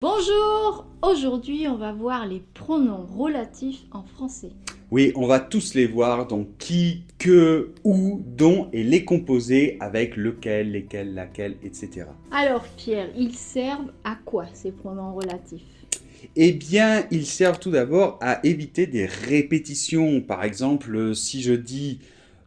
Bonjour! Aujourd'hui, on va voir les pronoms relatifs en français. Oui, on va tous les voir, donc qui, que, où, dont et les composer avec lequel, lesquels, laquelle, etc. Alors Pierre, ils servent à quoi ces pronoms relatifs? Eh bien, ils servent tout d'abord à éviter des répétitions. Par exemple, si je dis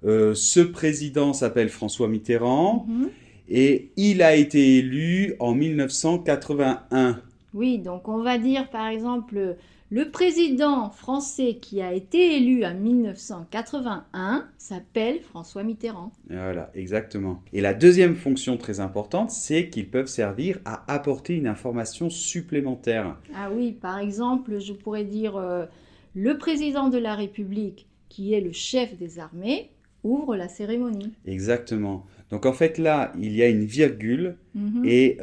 ce président s'appelle François Mitterrand Mhm. et il a été élu en 1981. Oui, donc on va dire par exemple le président français qui a été élu en 1981 s'appelle François Mitterrand. Voilà, exactement. Et la deuxième fonction très importante, c'est qu'ils peuvent servir à apporter une information supplémentaire. Ah oui, par exemple, je pourrais dire le président de la République qui est le chef des armées ouvre la cérémonie. Exactement. Donc en fait là, il y a une virgule Mhm. et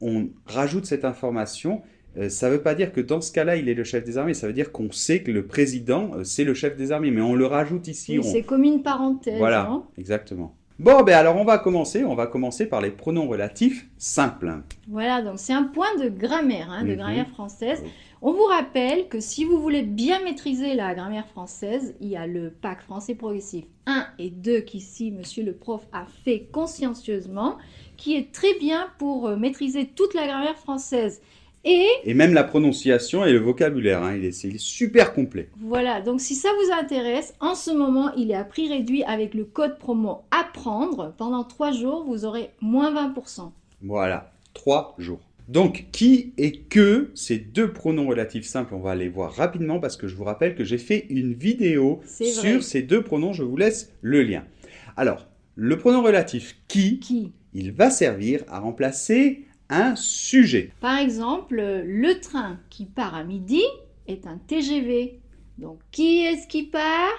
on rajoute cette information. Ça ne veut pas dire que dans ce cas-là, il est le chef des armées. Ça veut dire qu'on sait que le président, c'est le chef des armées. Mais on le rajoute ici. Oui, c'est comme une parenthèse, Voilà, hein. exactement. Bon, ben alors on va commencer. On va commencer par les pronoms relatifs simples. Voilà, donc c'est un point de grammaire, de Mhm. grammaire française. On vous rappelle que si vous voulez bien maîtriser la grammaire française, il y a le pack français progressif 1 et 2 qu'ici, monsieur le prof a fait consciencieusement, qui est très bien pour maîtriser toute la grammaire française. Et Et même la prononciation et le vocabulaire, hein, il est super complet. voilà, donc si ça vous intéresse, en ce moment, il est à prix réduit avec le code promo APPRENDRE. Pendant 3 jours, vous aurez moins 20%. Voilà, 3 jours. Donc, qui et que, ces deux pronoms relatifs simples, on va les voir rapidement parce que je vous rappelle que j'ai fait une vidéo C'est vrai. sur ces deux pronoms, je vous laisse le lien. Alors, le pronom relatif qui, Qui? il va servir à remplacer un sujet. Par exemple, le train qui part à midi est un TGV. Donc, qui est-ce qui part?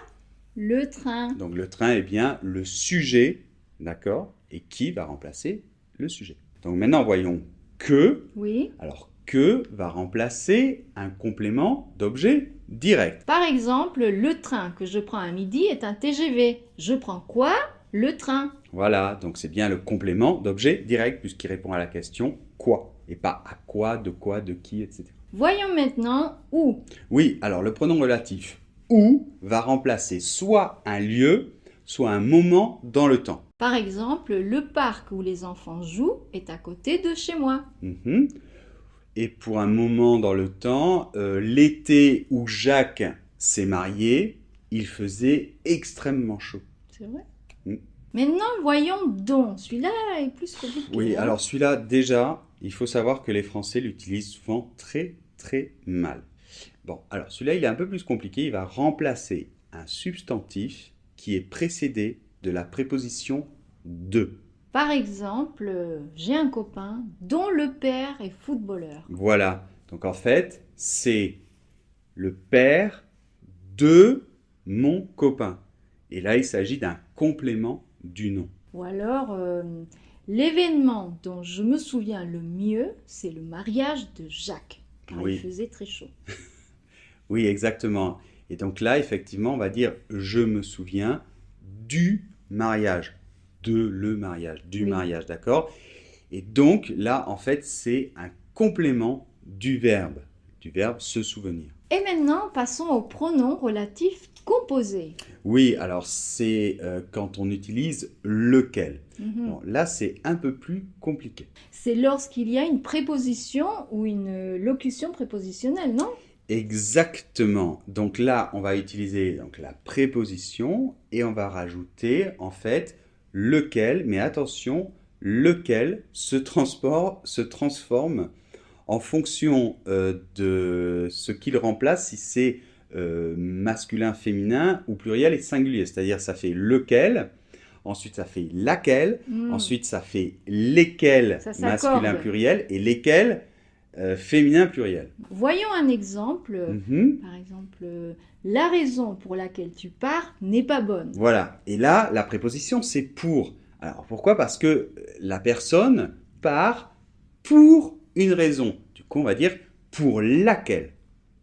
Le train. Donc, le train est bien le sujet, d'accord? Et qui va remplacer le sujet. Donc, maintenant, voyons que. Oui. Alors, que va remplacer un complément d'objet direct. Par exemple, le train que je prends à midi est un TGV. Je prends quoi? Le train. Voilà, donc c'est bien le complément d'objet direct puisqu'il répond à la question quoi et pas à quoi, de qui, etc. Voyons maintenant où. Oui, alors le pronom relatif où va remplacer soit un lieu, soit un moment dans le temps. Par exemple, le parc où les enfants jouent est à côté de chez moi. Mhm. Et pour un moment dans le temps, l'été où Jacques s'est marié, il faisait extrêmement chaud. C'est vrai. Mm. Maintenant, voyons dont. Celui-là est plus compliqué. Oui, alors celui-là, déjà, il faut savoir que les Français l'utilisent souvent très très mal. Bon, alors celui-là, il est un peu plus compliqué. Il va remplacer un substantif qui est précédé de la préposition de. Par exemple, j'ai un copain dont le père est footballeur. Voilà. Donc en fait, c'est le père de mon copain. Et là, il s'agit d'un complément du nom. Ou alors, l'événement dont je me souviens le mieux, c'est le mariage de Jacques, car il Oui, faisait très chaud. oui, exactement. Et donc là, effectivement, on va dire je me souviens du mariage, de le mariage, du Oui. mariage, d'accord? Et donc là, en fait, c'est un complément du verbe se souvenir. Et maintenant, passons aux pronoms relatifs composés. Oui, alors c'est quand on utilise lequel. Mhm. Bon, là, c'est un peu plus compliqué. C'est lorsqu'il y a une préposition ou une locution prépositionnelle, non? Exactement. Donc là, on va utiliser donc, la préposition et on va rajouter en fait lequel, mais attention, lequel se transforme en fonction de ce qu'il remplace, si c'est masculin, féminin ou pluriel et singulier. C'est-à-dire ça fait lequel, ensuite ça fait laquelle, ensuite ça fait lesquels, Ça masculin, s'accorde. pluriel, et lesquels, féminin, pluriel. Voyons un exemple. Mhm. Par exemple, la raison pour laquelle tu pars n'est pas bonne. Voilà. Et là, la préposition, c'est pour. Alors, pourquoi? Parce que la personne part pour une raison. Du coup, on va dire pour laquelle.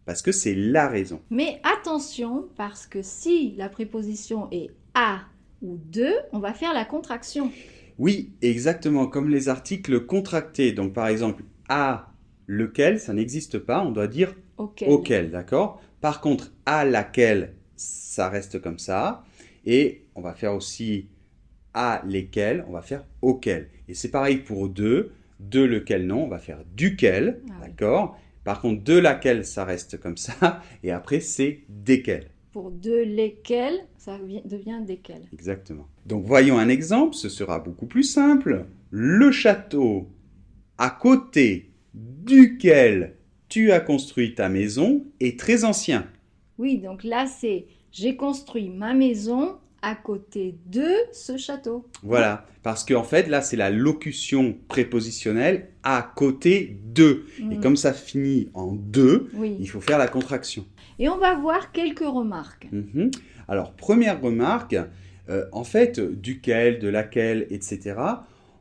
Parce que c'est la raison. Mais attention, parce que si la préposition est à ou de, on va faire la contraction. Oui, exactement, comme les articles contractés. Donc, par exemple, à lequel, ça n'existe pas, on doit dire Auquel. auquel, d'accord? Par contre, à laquelle, ça reste comme ça. Et on va faire aussi à lesquels, on va faire auquel. Et c'est pareil pour de lequel non, on va faire duquel, Ah oui. d'accord? Par contre, de laquelle, ça reste comme ça. Et après, c'est desquels. Pour de lesquels, ça devient desquels. Exactement. Donc, voyons un exemple, ce sera beaucoup plus simple. Le château à côté duquel tu as construit ta maison est très ancien. Oui, donc là, c'est j'ai construit ma maison à côté de ce château. Voilà, parce qu'en fait, là, c'est la locution prépositionnelle à côté de. Et comme ça finit en de, Oui. il faut faire la contraction. Et on va voir quelques remarques. Alors, première remarque, en fait, duquel, de laquelle, etc.,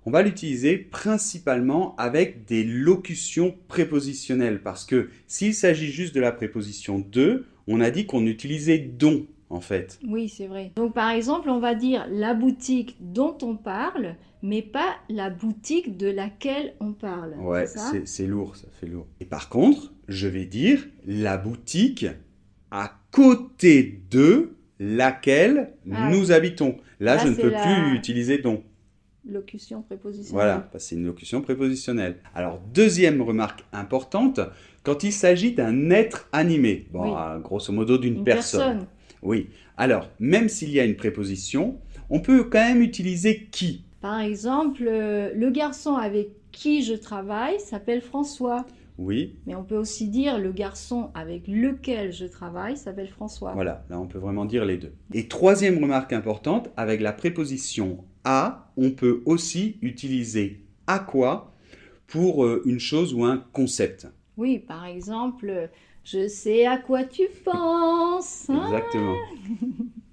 on va l'utiliser principalement avec des locutions prépositionnelles. Parce que s'il s'agit juste de la préposition de, on a dit qu'on utilisait dont, en fait. Oui, c'est vrai. Donc, par exemple, on va dire la boutique dont on parle, mais pas la boutique de laquelle on parle. Ouais, c'est ça? c'est lourd, ça fait lourd. Et par contre, je vais dire la boutique à côté de laquelle nous habitons. Là, Là, je ne c'est peux la- plus utiliser dont. Locution prépositionnelle. Voilà, parce que c'est une locution prépositionnelle. Alors, deuxième remarque importante, quand il s'agit d'un être animé, bon, Oui. Grosso modo d'une Une personne. Oui. Alors, même s'il y a une préposition, on peut quand même utiliser qui. Par exemple, le garçon avec qui je travaille s'appelle François. Oui, Mais on peut aussi dire le garçon avec lequel je travaille s'appelle François. voilà, là on peut vraiment dire les deux. Et troisième remarque importante, avec la préposition à, on peut aussi utiliser à quoi pour une chose ou un concept. Oui, par exemple, je sais à quoi tu penses. Hein? Exactement.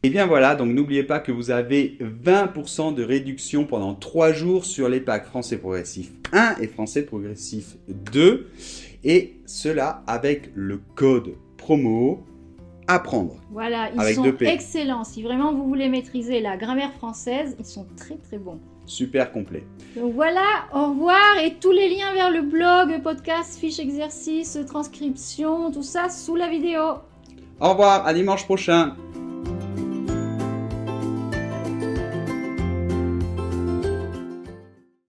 Et bien voilà, donc n'oubliez pas que vous avez 20% de réduction pendant 3 jours sur les packs Français Progressif 1 et Français Progressif 2. Et cela avec le code promo apprendre. Voilà, ils Avec sont 2P. excellents. Si vraiment vous voulez maîtriser la grammaire française, ils sont très très bons. Super complet. Donc voilà, au revoir et tous les liens vers le blog, podcast, fiches exercices, transcription, tout ça sous la vidéo. Au revoir, à dimanche prochain.